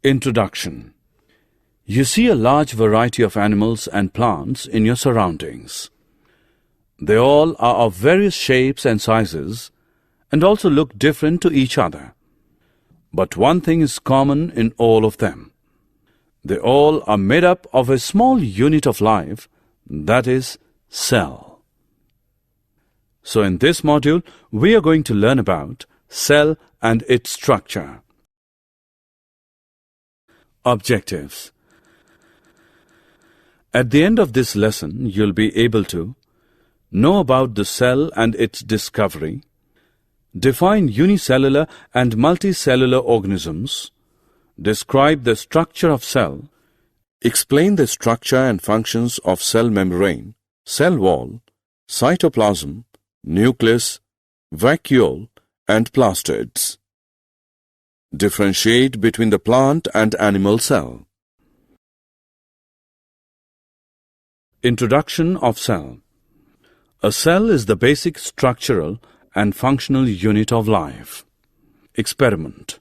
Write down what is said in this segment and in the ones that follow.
Introduction. You see a large variety of animals and plants in your surroundings. They all are of various shapes and sizes and also look different to each other. But one thing is common in all of them. They all are made up of a small unit of life, that is, cell. So in this module, we are going to learn about cell and its structure. Objectives. At the end of this lesson, you'll be able to know about the cell and its discovery, define unicellular and multicellular organisms, describe the structure of cell, explain the structure and functions of cell membrane, cell wall, cytoplasm, nucleus, vacuole, and plastids. Differentiate between the plant and animal cell. Introduction of cell. A cell is the basic structural and functional unit of life. Experiment.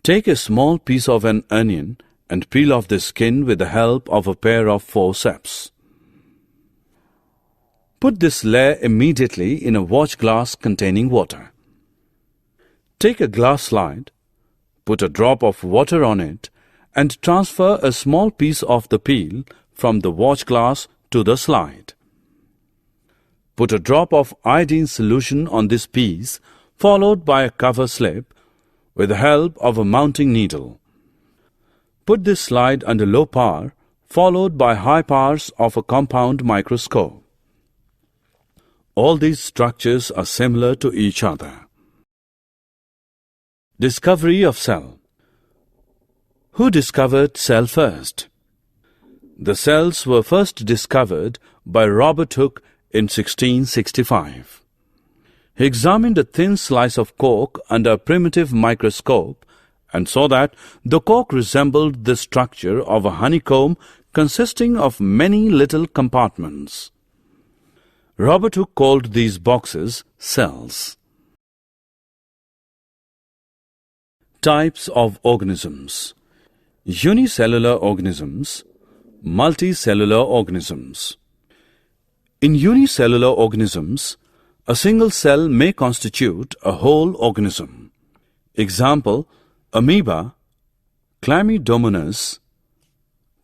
Take a small piece of an onion and peel off the skin with the help of a pair of forceps. Put this layer immediately in a watch glass containing water. Take a glass slide, put a drop of water on it, and transfer a small piece of the peel from the watch glass to the slide. Put a drop of iodine solution on this piece, followed by a cover slip with the help of a mounting needle. Put this slide under low power, followed by high powers of a compound microscope. All these structures are similar to each other. Discovery of cell. Who discovered cell first? The cells were first discovered by Robert Hooke in 1665. He examined a thin slice of cork under a primitive microscope and saw that the cork resembled the structure of a honeycomb consisting of many little compartments. Robert Hooke called these boxes cells. Types of organisms. Unicellular organisms, multicellular organisms. In unicellular organisms, a single cell may constitute a whole organism. Example, amoeba, Chlamydomonas,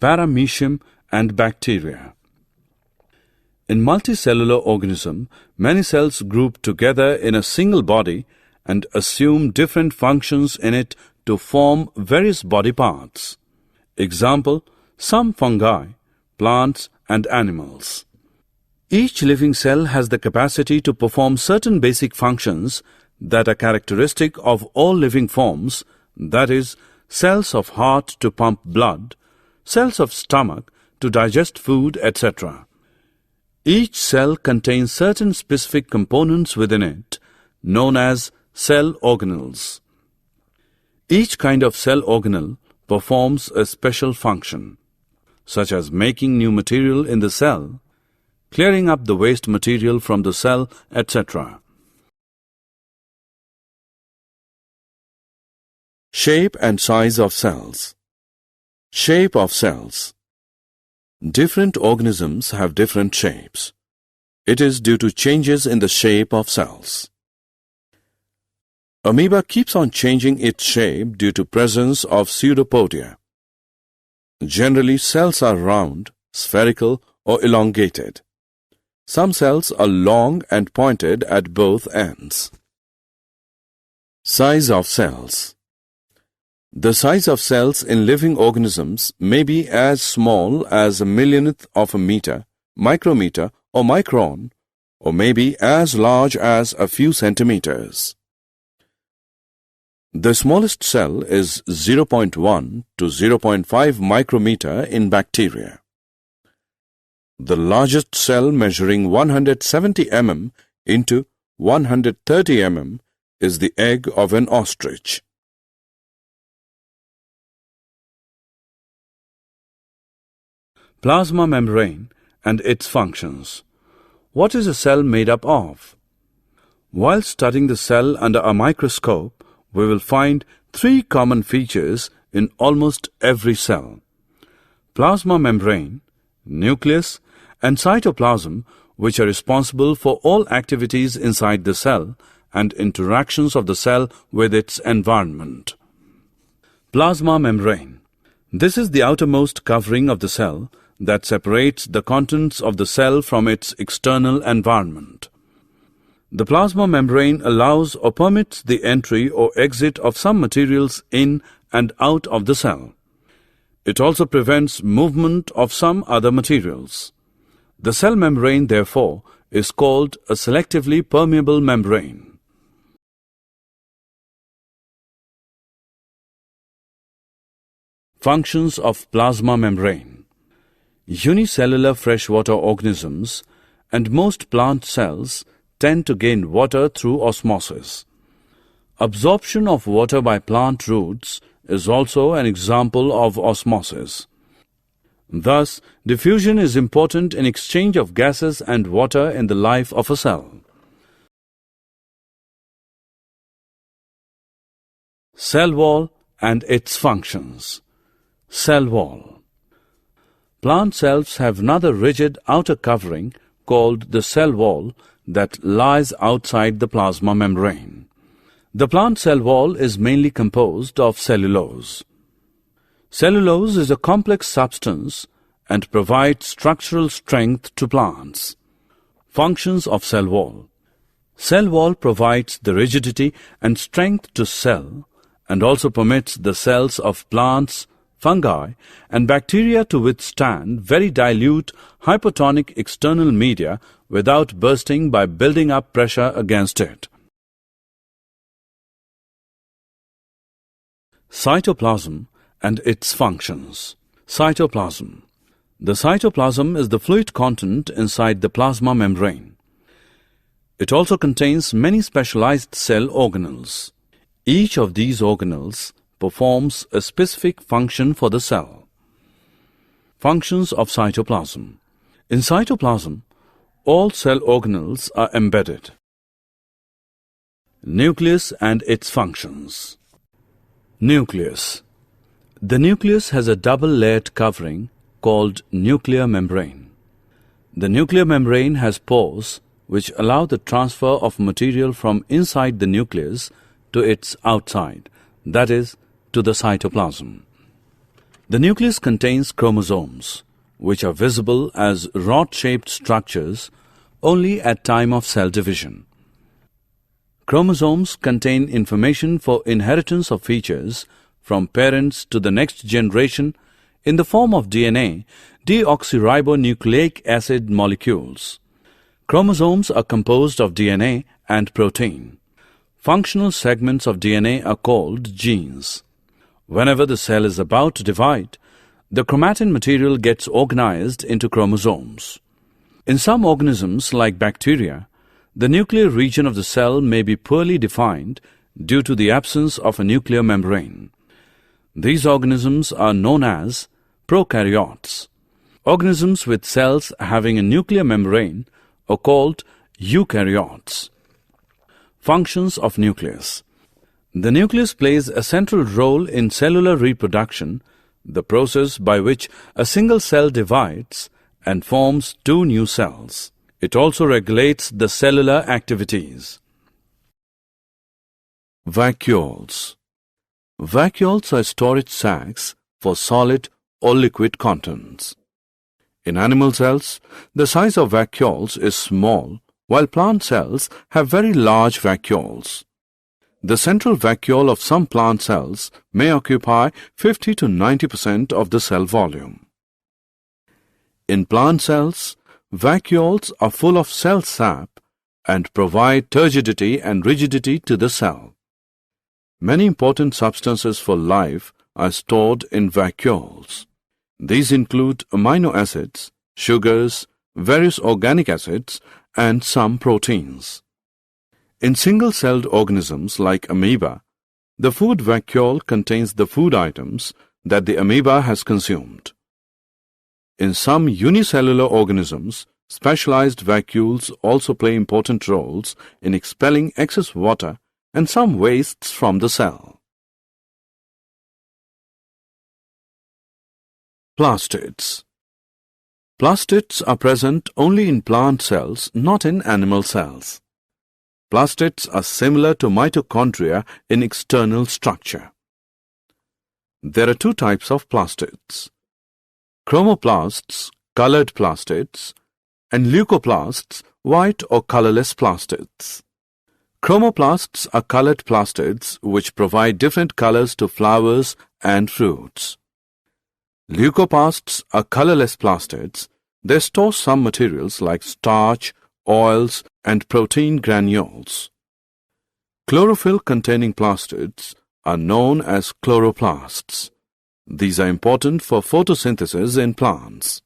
Paramecium, and bacteria. In multicellular organism, many cells group together in a single body and assume different functions in it to form various body parts. Example, some fungi, plants, and animals. Each living cell has the capacity to perform certain basic functions that are characteristic of all living forms, that is, cells of heart to pump blood, cells of stomach to digest food, etc. Each cell contains certain specific components within it, known as cell organelles. Each kind of cell organelle performs a special function, such as making new material in the cell, clearing up the waste material from the cell, etc. Shape and size of cells. Shape of cells. Different organisms have different shapes. It is due to changes in the shape of cells. Amoeba keeps on changing its shape due to presence of pseudopodia. Generally, cells are round, spherical, or elongated. Some cells are long and pointed at both ends. Size of cells. The size of cells in living organisms may be as small as a millionth of a meter, micrometer, or micron, or may be as large as a few centimeters. The smallest cell is 0.1 to 0.5 micrometer in bacteria. The largest cell, measuring 170 mm into 130 mm, is the egg of an ostrich. Plasma membrane and its functions. What is a cell made up of? While studying the cell under a microscope, we will find three common features in almost every cell. Plasma membrane, nucleus, and cytoplasm, which are responsible for all activities inside the cell and interactions of the cell with its environment. Plasma membrane. This is the outermost covering of the cell that separates the contents of the cell from its external environment. The plasma membrane allows or permits the entry or exit of some materials in and out of the cell. It also prevents movement of some other materials. The cell membrane, therefore, is called a selectively permeable membrane. Functions of plasma membrane. Unicellular freshwater organisms and most plant cells tend to gain water through osmosis. Absorption of water by plant roots is also an example of osmosis. Thus, diffusion is important in exchange of gases and water in the life of a cell. Cell wall and its functions. Cell wall. Plant cells have another rigid outer covering called the cell wall that lies outside the plasma membrane. The plant cell wall is mainly composed of cellulose. Cellulose is a complex substance and provides structural strength to plants. Functions of cell wall. Cell wall provides the rigidity and strength to cell and also permits the cells of plants, fungi, and bacteria to withstand very dilute hypotonic external media without bursting by building up pressure against it. Cytoplasm and its functions. Cytoplasm. The cytoplasm is the fluid content inside the plasma membrane. It also contains many specialized cell organelles. Each of these organelles performs a specific function for the cell. Functions of cytoplasm. In cytoplasm, all cell organelles are embedded. Nucleus and its functions. Nucleus. The nucleus has a double-layered covering called nuclear membrane. The nuclear membrane has pores which allow the transfer of material from inside the nucleus to its outside, that is, to the cytoplasm. The nucleus contains chromosomes, which are visible as rod-shaped structures only at time of cell division. Chromosomes contain information for inheritance of features from parents to the next generation in the form of DNA, deoxyribonucleic acid molecules. Chromosomes are composed of DNA and protein. Functional segments of DNA are called genes. Whenever the cell is about to divide, the chromatin material gets organized into chromosomes. In some organisms, like bacteria, the nuclear region of the cell may be poorly defined due to the absence of a nuclear membrane. These organisms are known as prokaryotes. Organisms with cells having a nuclear membrane are called eukaryotes. Functions of nucleus. The nucleus plays a central role in cellular reproduction, the process by which a single cell divides and forms two new cells. It also regulates the cellular activities. Vacuoles. Vacuoles are storage sacs for solid or liquid contents. In animal cells, the size of vacuoles is small, while plant cells have very large vacuoles. The central vacuole of some plant cells may occupy 50 to 90% of the cell volume. In plant cells, vacuoles are full of cell sap and provide turgidity and rigidity to the cell. Many important substances for life are stored in vacuoles. These include amino acids, sugars, various organic acids, and some proteins. In single-celled organisms like amoeba, the food vacuole contains the food items that the amoeba has consumed. In some unicellular organisms, specialized vacuoles also play important roles in expelling excess water and some wastes from the cell. Plastids. Plastids are present only in plant cells, not in animal cells. Plastids are similar to mitochondria in external structure. There are two types of plastids: chromoplasts, colored plastids, and leucoplasts, white or colorless plastids. Chromoplasts are colored plastids which provide different colors to flowers and fruits. Leucoplasts are colorless plastids. They store some materials like starch, oils, and protein granules. Chlorophyll-containing plastids are known as chloroplasts. These are important for photosynthesis in plants.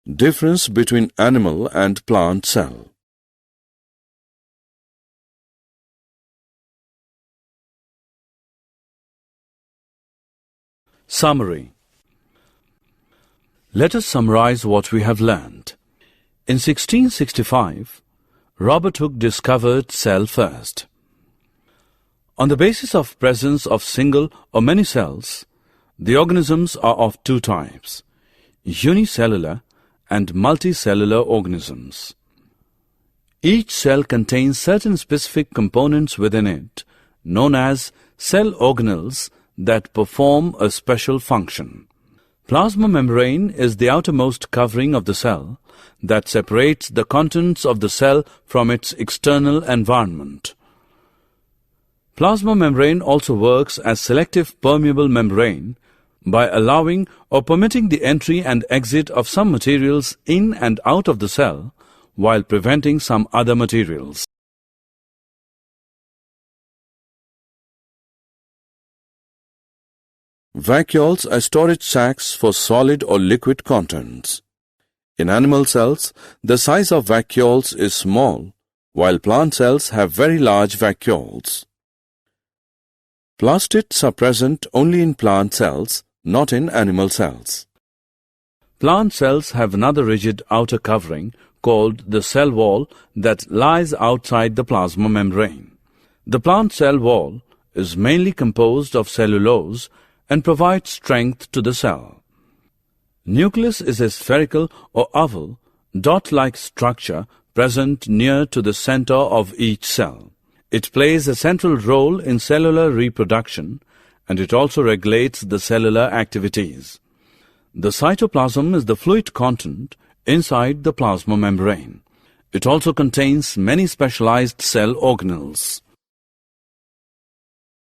Difference between animal and plant cell. Summary. Let us summarize what we have learned. In 1665, Robert Hooke discovered cell first. On the basis of presence of single or many cells, the organisms are of two types: unicellular and multicellular organisms. Each cell contains certain specific components within it, known as cell organelles, that perform a special function. Plasma membrane is the outermost covering of the cell that separates the contents of the cell from its external environment. Plasma membrane also works as selective permeable membrane by allowing or permitting the entry and exit of some materials in and out of the cell while preventing some other materials. Vacuoles are storage sacs for solid or liquid contents. In animal cells, the size of vacuoles is small, while plant cells have very large vacuoles. Plastids are present only in plant cells, not in animal cells. Plant cells have another rigid outer covering called the cell wall that lies outside the plasma membrane. The plant cell wall is mainly composed of cellulose and provides strength to the cell. Nucleus is a spherical or oval, dot-like structure present near to the center of each cell. It plays a central role in cellular reproduction, and it also regulates the cellular activities. The cytoplasm is the fluid content inside the plasma membrane. It also contains many specialized cell organelles.